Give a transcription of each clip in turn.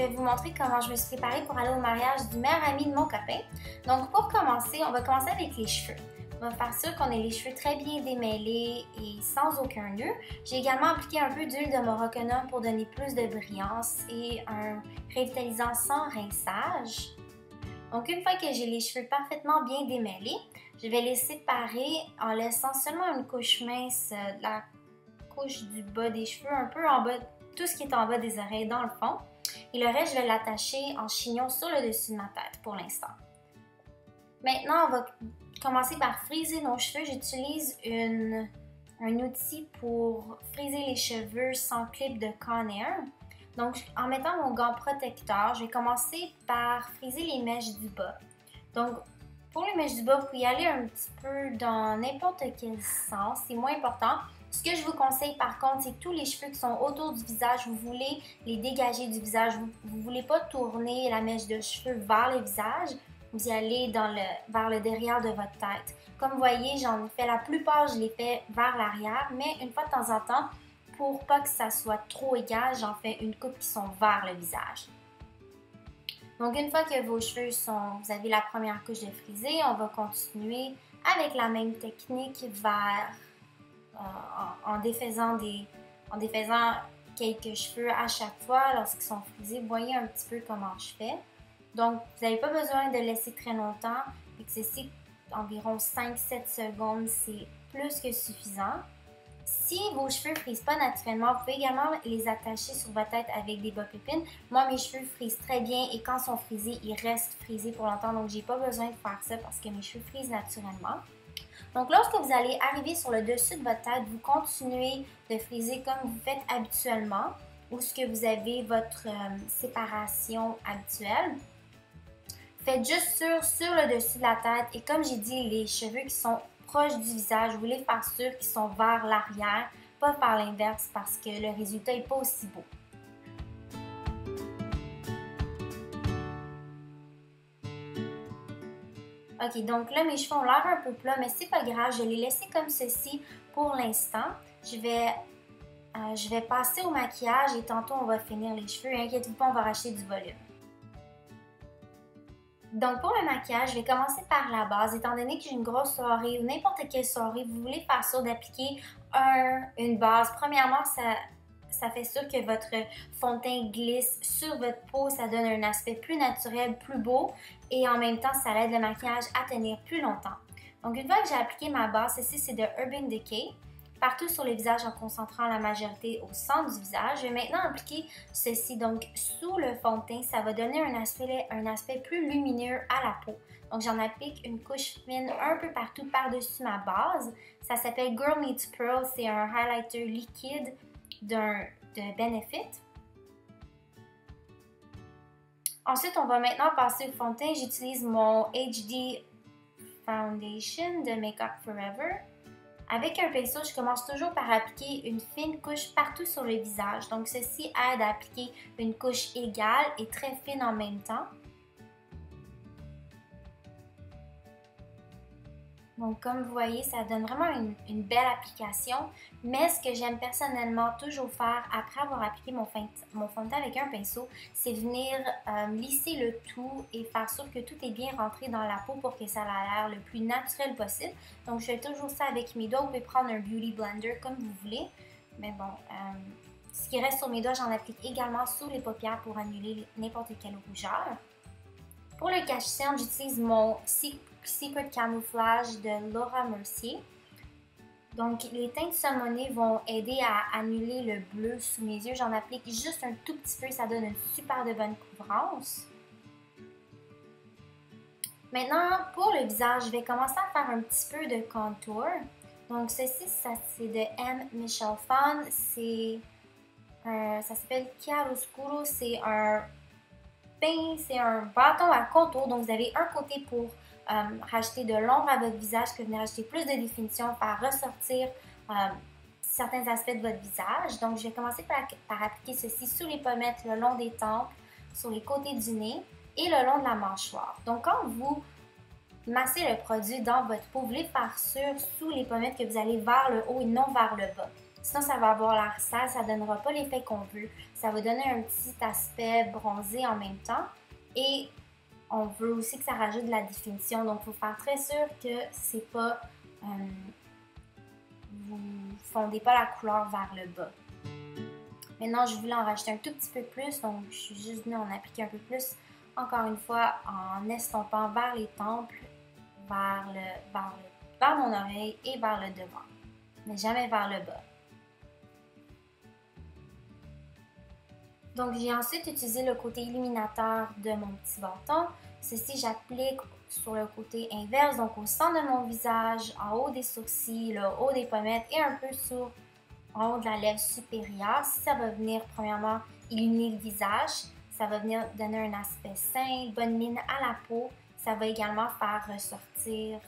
vais vous montrer comment je me suis préparée pour aller au mariage du meilleur ami de mon copain. Donc pour commencer, on va commencer avec les cheveux. On va faire sûr qu'on ait les cheveux très bien démêlés et sans aucun nœud. J'ai également appliqué un peu d'huile de Moroccanum pour donner plus de brillance et un revitalisant sans rinçage. Donc une fois que j'ai les cheveux parfaitement bien démêlés, je vais les séparer en laissant seulement une couche mince de la couche du bas des cheveux, un peu en bas, tout ce qui est en bas des oreilles dans le fond. Et le reste, je vais l'attacher en chignon sur le dessus de ma tête pour l'instant. Maintenant, on va commencer par friser nos cheveux. J'utilise un outil pour friser les cheveux sans clip de Conair. Donc, en mettant mon gant protecteur, je vais commencer par friser les mèches du bas. Donc, pour les mèches du bas, vous pouvez y aller un petit peu dans n'importe quel sens, c'est moins important. Ce que je vous conseille par contre, c'est que tous les cheveux qui sont autour du visage, vous voulez les dégager du visage. Vous ne voulez pas tourner la mèche de cheveux vers le visage, vous y allez vers le derrière de votre tête. Comme vous voyez, j'en ai fait la plupart, je les fais vers l'arrière, mais une fois de temps en temps, pour pas que ça soit trop égal, j'en fais une coupe qui sont vers le visage. Donc une fois que vos cheveux vous avez la première couche de frisé, on va continuer avec la même technique en défaisant quelques cheveux à chaque fois lorsqu'ils sont frisés. Vous voyez un petit peu comment je fais. Donc vous n'avez pas besoin de laisser très longtemps, et que ceci environ 5-7 secondes, c'est plus que suffisant. Si vos cheveux ne frisent pas naturellement, vous pouvez également les attacher sur votre tête avec des bob-pépines. Moi, mes cheveux frisent très bien et quand ils sont frisés, ils restent frisés pour longtemps. Donc, j'ai pas besoin de faire ça parce que mes cheveux frisent naturellement. Donc, lorsque vous allez arriver sur le dessus de votre tête, vous continuez de friser comme vous faites habituellement ou ce que vous avez votre séparation habituelle. Faites juste sur le dessus de la tête et comme j'ai dit, les cheveux qui sont proches du visage, vous voulez faire sûr qu'ils sont vers l'arrière, pas par l'inverse parce que le résultat n'est pas aussi beau. Ok, donc là mes cheveux ont l'air un peu plats, mais c'est pas grave, je vais les laisser comme ceci pour l'instant. Je vais passer au maquillage et tantôt on va finir les cheveux. Inquiétez-vous pas, on va racheter du volume. Donc pour le maquillage, je vais commencer par la base. Étant donné que j'ai une grosse soirée ou n'importe quelle soirée, vous voulez faire sûr d'appliquer une base. Premièrement, ça fait sûr que votre fond de teint glisse sur votre peau. Ça donne un aspect plus naturel, plus beau. Et en même temps, ça aide le maquillage à tenir plus longtemps. Donc une fois que j'ai appliqué ma base, ceci c'est de Urban Decay. Partout sur le visage en concentrant la majorité au centre du visage. Je vais maintenant appliquer ceci donc sous le fond de teint. Ça va donner un aspect plus lumineux à la peau. Donc j'en applique une couche fine un peu partout par-dessus ma base. Ça s'appelle Girl Meets Pearl. C'est un highlighter liquide de Benefit. Ensuite, on va maintenant passer au fond de teint. J'utilise mon HD Foundation de Makeup Forever. Avec un pinceau, je commence toujours par appliquer une fine couche partout sur le visage. Donc, ceci aide à appliquer une couche égale et très fine en même temps. Donc, comme vous voyez, ça donne vraiment une belle application. Mais ce que j'aime personnellement toujours faire après avoir appliqué mon fond de teint avec un pinceau, c'est venir lisser le tout et faire sûr que tout est bien rentré dans la peau pour que ça ait l'air le plus naturel possible. Donc, je fais toujours ça avec mes doigts. Vous pouvez prendre un Beauty Blender comme vous voulez. Mais bon, ce qui reste sur mes doigts, j'en applique également sous les paupières pour annuler n'importe quelle rougeur. Pour le cache-cerne, j'utilise mon Secret Camouflage de Laura Mercier. Donc, les teintes saumonées vont aider à annuler le bleu sous mes yeux. J'en applique juste un tout petit peu, ça donne une super de bonne couvrance. Maintenant, pour le visage, je vais commencer à faire un petit peu de contour. Donc, ceci, c'est de M. Michel Fan. Ça s'appelle Chiaroscuro. C'est un bâton à contour. Donc, vous avez un côté pour rajouter de l'ombre à votre visage, que vous venez rajouter plus de définition, faire ressortir certains aspects de votre visage. Donc, je vais commencer par appliquer ceci sous les pommettes, le long des tempes, sur les côtés du nez et le long de la mâchoire. Donc, quand vous massez le produit dans votre peau, vous voulez faire sûr sous les pommettes que vous allez vers le haut et non vers le bas. Sinon, ça va avoir l'air sale, ça ne donnera pas l'effet qu'on veut. Ça va donner un petit aspect bronzé en même temps. Et on veut aussi que ça rajoute de la définition. Donc, il faut faire très sûr que c'est pas... vous fondez pas la couleur vers le bas. Maintenant, je voulais en rajouter un tout petit peu plus, donc je suis juste venue en appliquer un peu plus, encore une fois, en estompant vers les tempes, vers mon oreille et vers le devant, mais jamais vers le bas. Donc, j'ai ensuite utilisé le côté illuminateur de mon petit bâton. Ceci, j'applique sur le côté inverse, donc au centre de mon visage, en haut des sourcils, le haut des pommettes et un peu en haut de la lèvre supérieure. Ça va venir premièrement illuminer le visage, ça va venir donner un aspect sain, bonne mine à la peau. Ça va également faire ressortir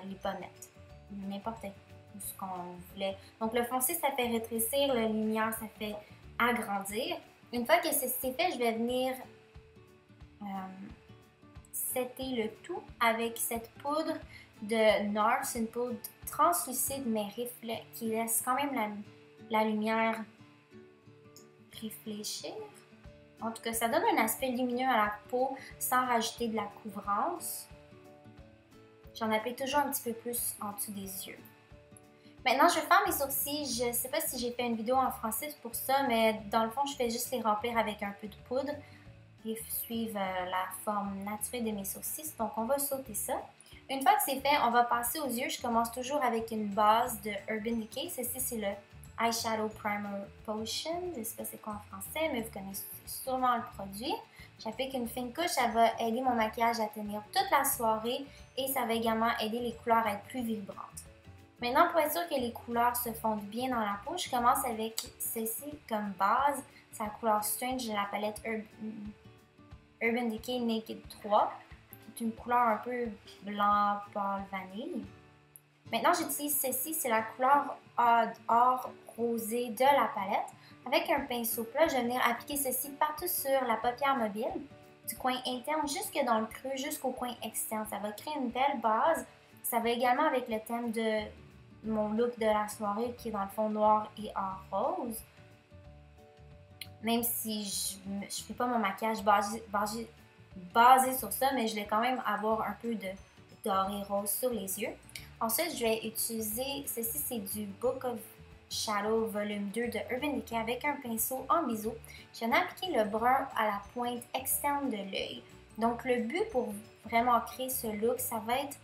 les pommettes, n'importe où ce qu'on voulait. Donc le foncé, ça fait rétrécir, le lumière, ça fait agrandir. Une fois que c'est fait, je vais venir setter le tout avec cette poudre de NARS, c'est une poudre translucide mais qui laisse quand même la lumière réfléchir. En tout cas, ça donne un aspect lumineux à la peau sans rajouter de la couvrance. J'en applique toujours un petit peu plus en dessous des yeux. Maintenant, je vais faire mes sourcils. Je ne sais pas si j'ai fait une vidéo en français pour ça, mais dans le fond, je fais juste les remplir avec un peu de poudre et suivre la forme naturelle de mes sourcils. Donc, on va sauter ça. Une fois que c'est fait, on va passer aux yeux. Je commence toujours avec une base de Urban Decay. Ceci, c'est le Eyeshadow Primer Potion. Je ne sais pas c'est quoi en français, mais vous connaissez sûrement le produit. J'applique une fine couche. Ça va aider mon maquillage à tenir toute la soirée et ça va également aider les couleurs à être plus vibrantes. Maintenant, pour être sûr que les couleurs se fondent bien dans la peau, je commence avec ceci comme base. C'est la couleur Strange de la palette Urban Decay Naked 3. C'est une couleur un peu blanc pâle vanille. Maintenant, j'utilise ceci, c'est la couleur or rosé de la palette. Avec un pinceau plat, je vais venir appliquer ceci partout sur la paupière mobile, du coin interne jusque dans le creux, jusqu'au coin externe. Ça va créer une belle base. Ça va également avec le thème de mon look de la soirée qui est dans le fond noir et or rose. Même si je ne fais pas mon maquillage basé sur ça, mais je vais quand même avoir un peu de doré rose sur les yeux. Ensuite, je vais utiliser, ceci c'est du Book of Shadow volume 2 de Urban Decay avec un pinceau en biseau. Je viens appliquer le brun à la pointe externe de l'œil. Donc le but pour vraiment créer ce look, ça va être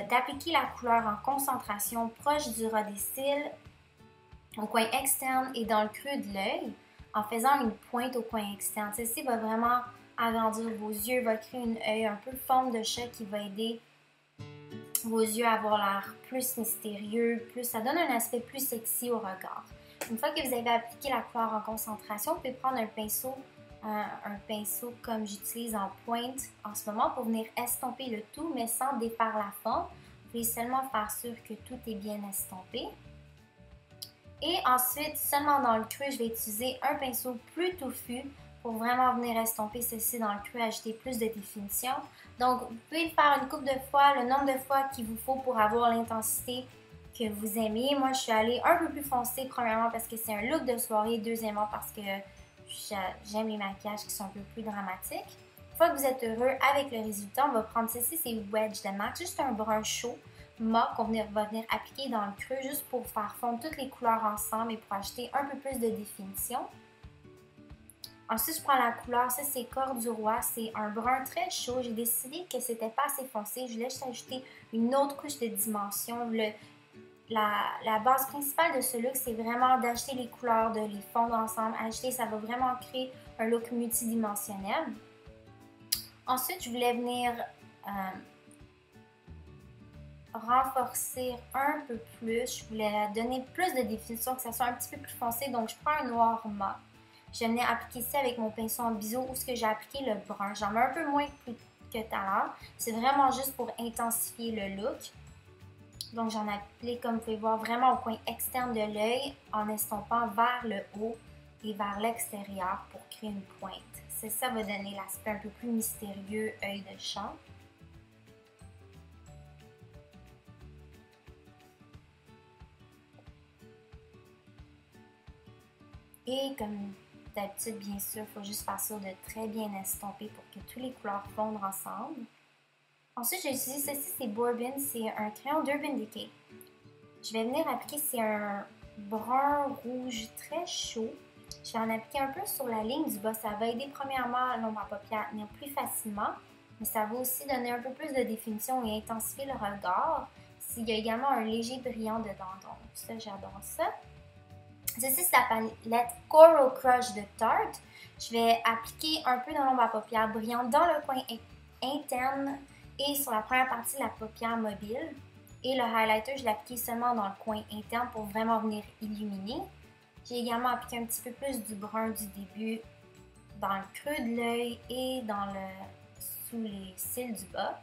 d'appliquer la couleur en concentration proche du ras des cils, au coin externe et dans le creux de l'œil, en faisant une pointe au coin externe. Ceci va vraiment agrandir vos yeux, va créer un œil un peu forme de chat qui va aider vos yeux à avoir l'air plus mystérieux, ça donne un aspect plus sexy au regard. Une fois que vous avez appliqué la couleur en concentration, vous pouvez prendre un pinceau comme j'utilise en pointe en ce moment pour venir estomper le tout, mais sans défaire la forme. Vous pouvez seulement faire sûr que tout est bien estompé. Et ensuite, seulement dans le creux, je vais utiliser un pinceau plus touffu pour vraiment venir estomper ceci dans le creux, ajouter plus de définition. Donc, vous pouvez le faire une couple de fois, le nombre de fois qu'il vous faut pour avoir l'intensité que vous aimez. Moi, je suis allée un peu plus foncée, premièrement parce que c'est un look de soirée, deuxièmement parce que j'aime les maquillages qui sont un peu plus dramatiques. Une fois que vous êtes heureux avec le résultat, on va prendre ceci, c'est Wedge de MAC, juste un brun chaud, mat qu'on va venir appliquer dans le creux juste pour faire fondre toutes les couleurs ensemble et pour ajouter un peu plus de définition. Ensuite, je prends la couleur, ça c'est Cœur du Roi, c'est un brun très chaud. J'ai décidé que c'était pas assez foncé, je voulais juste ajouter une autre couche de dimension. La base principale de ce look, c'est vraiment d'ajouter les couleurs, de les fondre ensemble. Ajouter, ça va vraiment créer un look multidimensionnel. Ensuite, je voulais venir renforcer un peu plus. Je voulais donner plus de définition, que ça soit un petit peu plus foncé. Donc, je prends un noir mat. Je venais appliquer ça avec mon pinceau en biseau où j'ai appliqué le brun. J'en mets un peu moins que tout à l'heure. C'est vraiment juste pour intensifier le look. Donc, j'en applique, comme vous pouvez voir, vraiment au coin externe de l'œil en estompant vers le haut et vers l'extérieur pour créer une pointe. Ça va donner l'aspect un peu plus mystérieux, œil de chat. Et comme d'habitude, bien sûr, il faut juste faire ça de très bien estomper pour que toutes les couleurs fondent ensemble. Ensuite, j'ai utilisé ceci, c'est Bourbon, c'est un crayon d'Urban Decay. Je vais venir appliquer, c'est un brun rouge très chaud. Je vais en appliquer un peu sur la ligne du bas. Ça va aider premièrement l'ombre à paupières à tenir plus facilement, mais ça va aussi donner un peu plus de définition et intensifier le regard. Il y a également un léger brillant dedans, donc ça, j'adore ça. Ceci, c'est la palette Coral Crush de Tarte. Je vais appliquer un peu de l'ombre à paupières brillante dans le coin interne et sur la première partie de la paupière mobile. Et le highlighter, je l'ai appliqué seulement dans le coin interne pour vraiment venir illuminer. J'ai également appliqué un petit peu plus du brun du début dans le creux de l'œil et sous les cils du bas.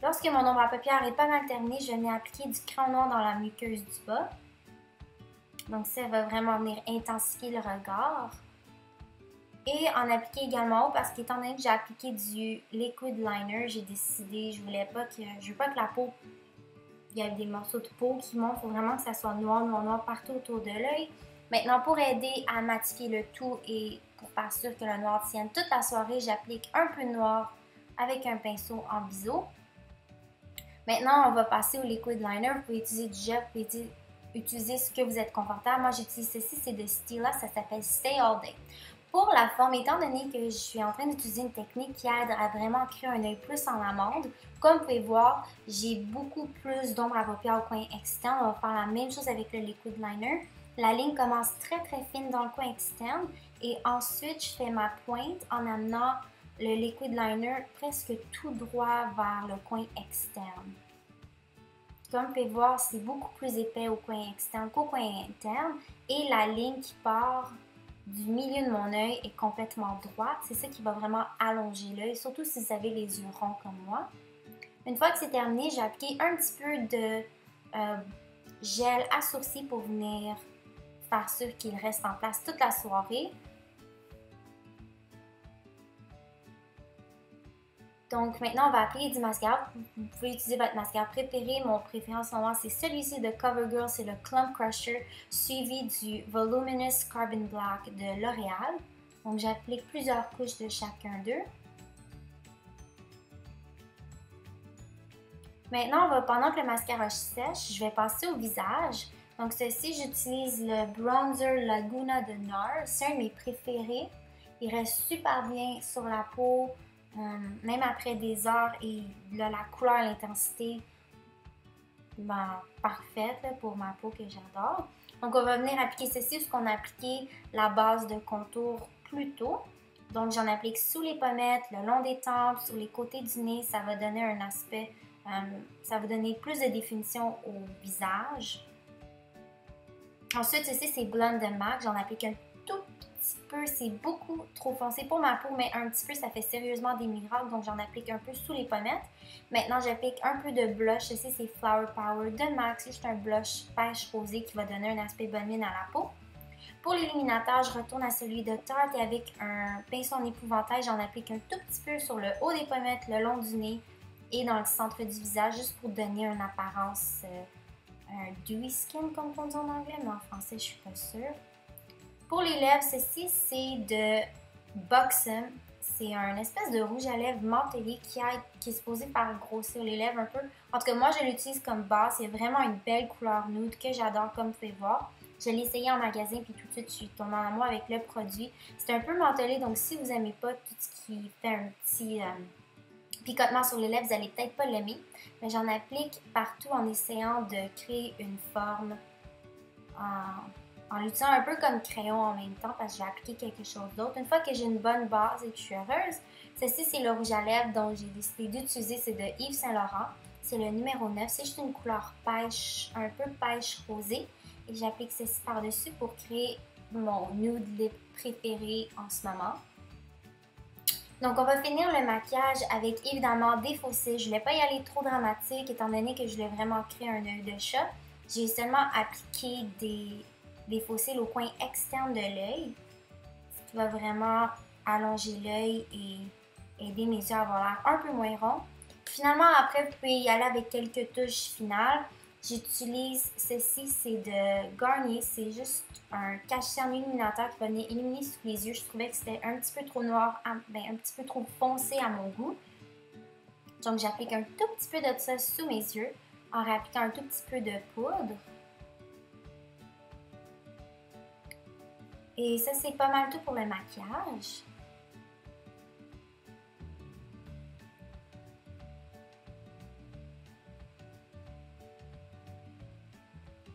Lorsque mon ombre à paupières est pas mal terminée, je vais venir appliquer du crayon noir dans la muqueuse du bas. Donc ça va vraiment venir intensifier le regard. Et en appliquer également haut parce qu'étant donné que j'ai appliqué du liquid liner, j'ai décidé, je veux pas que la peau, il y ait des morceaux de peau qui montent, il faut vraiment que ça soit noir, noir, noir partout autour de l'œil. Maintenant, pour aider à matifier le tout et pour faire sûr que le noir tienne toute la soirée, j'applique un peu de noir avec un pinceau en biseau. Maintenant, on va passer au liquid liner. Vous pouvez utiliser du gel, vous pouvez utiliser ce que vous êtes confortable. Moi, j'utilise ceci, c'est de Stila, ça s'appelle Stay All Day. Pour la forme, étant donné que je suis en train d'utiliser une technique qui aide à vraiment créer un œil plus en amande, comme vous pouvez voir, j'ai beaucoup plus d'ombre à paupières au coin externe. On va faire la même chose avec le liquid liner. La ligne commence très très fine dans le coin externe et ensuite je fais ma pointe en amenant le liquid liner presque tout droit vers le coin externe. Comme vous pouvez voir, c'est beaucoup plus épais au coin externe qu'au coin interne et la ligne qui part du milieu de mon œil est complètement droite. C'est ça qui va vraiment allonger l'œil, surtout si vous avez les yeux ronds comme moi. Une fois que c'est terminé, j'ai appliqué un petit peu de gel à sourcils pour venir faire sûr qu'il reste en place toute la soirée. Donc maintenant, on va appliquer du mascara. Vous pouvez utiliser votre mascara préféré. Mon préféré en ce moment, c'est celui-ci de CoverGirl, c'est le Clump Crusher, suivi du Voluminous Carbon Black de L'Oréal. Donc j'applique plusieurs couches de chacun d'eux. Maintenant, pendant que le mascara sèche, je vais passer au visage. Donc ceci, j'utilise le Bronzer Laguna de NARS. C'est un de mes préférés. Il reste super bien sur la peau. Même après des heures et là, la couleur, l'intensité, parfaite là, pour ma peau que j'adore. Donc on va venir appliquer ceci parce qu'on a appliqué la base de contour plus tôt. Donc j'en applique sous les pommettes, le long des tempes, sur les côtés du nez. Ça va donner un aspect, ça va donner plus de définition au visage. Ensuite, ceci c'est Blonde de MAC. J'en applique un tout petit peu, c'est beaucoup trop foncé pour ma peau, mais un petit peu, ça fait sérieusement des miracles, donc j'en applique un peu sous les pommettes. Maintenant, j'applique un peu de blush. Ceci, c'est Flower Power de MAC. C'est un blush pêche rosé qui va donner un aspect bonne mine à la peau. Pour l'illuminateur, je retourne à celui de Tarte et avec un pinceau en épouvantail, j'en applique un tout petit peu sur le haut des pommettes, le long du nez et dans le centre du visage, juste pour donner une apparence un dewy skin, comme on dit en anglais, mais en français, je suis pas sûre. Pour les lèvres, ceci, c'est de Buxom. C'est un espèce de rouge à lèvres mentholé qui est supposé faire grossir les lèvres un peu. En tout cas, moi, je l'utilise comme base. C'est vraiment une belle couleur nude que j'adore, comme vous pouvez voir. Je l'ai essayé en magasin, puis tout de suite, je suis tombée en amour avec le produit. C'est un peu mentholé, donc si vous n'aimez pas tout ce qui fait un petit picotement sur les lèvres, vous n'allez peut-être pas l'aimer. Mais j'en applique partout en essayant de créer une forme en l'utilisant un peu comme crayon en même temps parce que j'ai appliqué quelque chose d'autre. Une fois que j'ai une bonne base et que je suis heureuse, ceci c'est le rouge à lèvres dont j'ai décidé d'utiliser, c'est de Yves Saint Laurent. C'est le numéro 9, c'est juste une couleur pêche, un peu pêche rosée. Et j'applique ceci par-dessus pour créer mon nude lip préféré en ce moment. Donc on va finir le maquillage avec évidemment des faux cils. Je ne voulais pas y aller trop dramatique étant donné que je voulais vraiment créer un œil de chat. J'ai seulement appliqué des faux cils au coin externe de l'œil, ce qui va vraiment allonger l'œil et aider mes yeux à avoir l'air un peu moins ronds. Finalement, après, vous pouvez y aller avec quelques touches finales. j'utilise ceci, c'est de Garnier. C'est juste un cache-cerne illuminateur qui va venir illuminer sous les yeux. Je trouvais que c'était un petit peu trop noir, un petit peu trop foncé à mon goût. Donc, j'applique un tout petit peu de ça sous mes yeux en réappliquant un tout petit peu de poudre. Et ça, c'est pas mal tout pour le maquillage.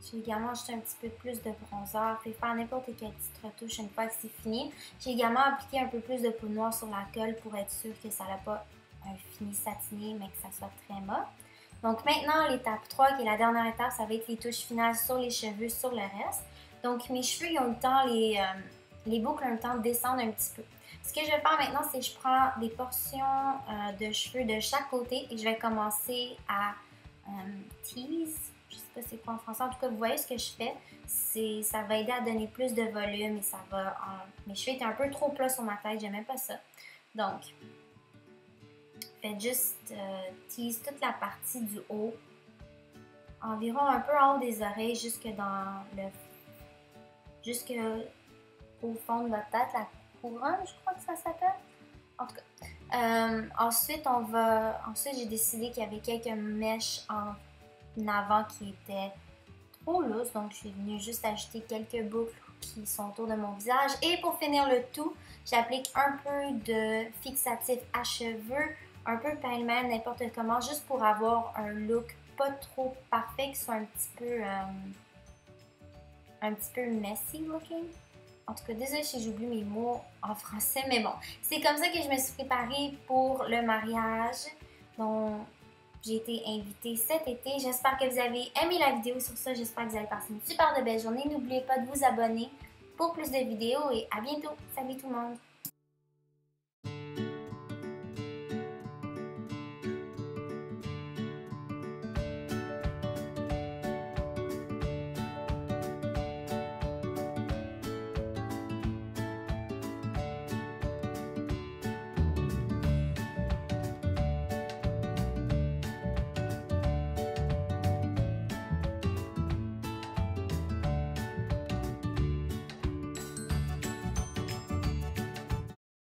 J'ai également ajouté un petit peu plus de bronzer. Vous pouvez faire n'importe quelle petite retouche une fois que c'est fini. J'ai également appliqué un peu plus de poudre noire sur la colle pour être sûr que ça n'a pas un fini satiné, mais que ça soit très mat. Donc maintenant, l'étape 3, qui est la dernière étape, ça va être les touches finales sur les cheveux, sur le reste. Donc mes cheveux, ils ont le temps, les boucles ont le temps de descendre un petit peu. Ce que je vais faire maintenant, c'est que je prends des portions de cheveux de chaque côté et je vais commencer à tease. Je sais pas c'est quoi en français. En tout cas, vous voyez ce que je fais. Ça va aider à donner plus de volume et ça va... Mes cheveux étaient un peu trop plats sur ma tête, j'aimais pas ça. Donc, faites juste tease toute la partie du haut. Environ un peu en haut des oreilles, jusque au fond de votre tête, la couronne, je crois que ça s'appelle. En tout cas. Ensuite, j'ai décidé qu'il y avait quelques mèches en avant qui étaient trop lousses. Donc, je suis venue juste ajouter quelques boucles qui sont autour de mon visage. Et pour finir le tout, j'applique un peu de fixatif à cheveux, un peu pêle-mêle, n'importe comment, juste pour avoir un look pas trop parfait, qui soit un petit peu messy looking. En tout cas, désolée si j'oublie mes mots en français, mais bon. C'est comme ça que je me suis préparée pour le mariage dont j'ai été invitée cet été. J'espère que vous avez aimé la vidéo. Sur ça, j'espère que vous avez passé une super belle journée. N'oubliez pas de vous abonner pour plus de vidéos et à bientôt. Salut tout le monde!